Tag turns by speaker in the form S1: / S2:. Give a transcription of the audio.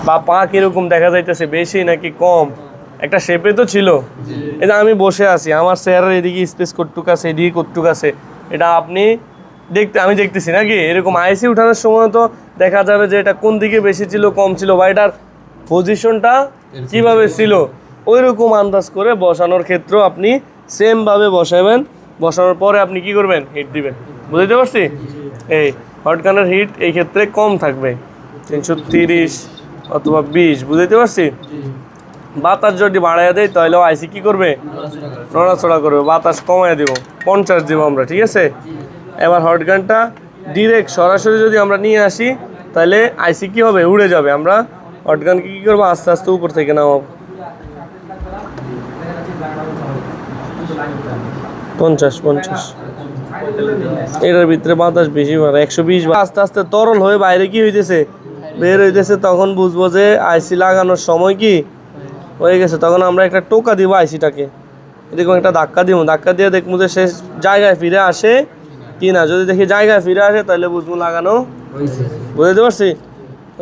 S1: বা পা কিরকম দেখা যাইতেছে, বেশি নাকি কম, একটা শেপে তো ছিল। এই যে আমি বসে আছি, আমার চেয়ারের এদিকে স্পেস কতটুক আছে, এদিকে কতটুক আছে, এটা আপনি আমি দেখতেছি নাকি। এরকম আইসি উঠানোর সময় তো দেখা যাবে যে এটা কোন দিকে বেশি ছিল কম ছিল, বা এটার পজিশনটা কিভাবে ছিল, ওই রকম আন্দাজ করে বসানোর ক্ষেত্রেও আপনি সেমভাবে বসাবেন। বসানোর পরে আপনি কি করবেন, হিট দিবেন। বুঝতে পারছি? এই হটগানের হিট এই ক্ষেত্রে কম থাকবে, 330 অথবা 20। বুঝতে পারছি? বাতাস যদি বাড়াইয়া দেয় তাহলেও আইসি কি করবে, নড়াচড়া করবে। বাতাস কমাইয়া দিব, 50 দিব আমরা, ঠিক আছে। এবার হটগানটা ডিরেক্ট সরাসরি যদি আমরা নিয়ে আসি তাহলে আইসি কি হবে, উড়ে যাবে। আমরা হটগানকে কি করবো, আস্তে আস্তে উপর থেকে নামাবো। 50 এটার ভিতরে বাতাস বেশি মারে, 120। আস্তে আস্তে তরল হয়ে বাইরে কি হইতেছে, বের হইতেছে, তখন বুঝবো যে আইসি লাগানোর সময় কি হয়ে গেছে। তখন আমরা একটা টোকা দিব আইসিটাকে, এরকম একটা ধাক্কা দিব, ধাক্কা দিয়ে দেখবো যে সে জায়গায় ফিরে আসে কি না। যদি দেখি জায়গায় ফিরে আসে তাহলে বুঝবো লাগানো। বুঝতে পারছি?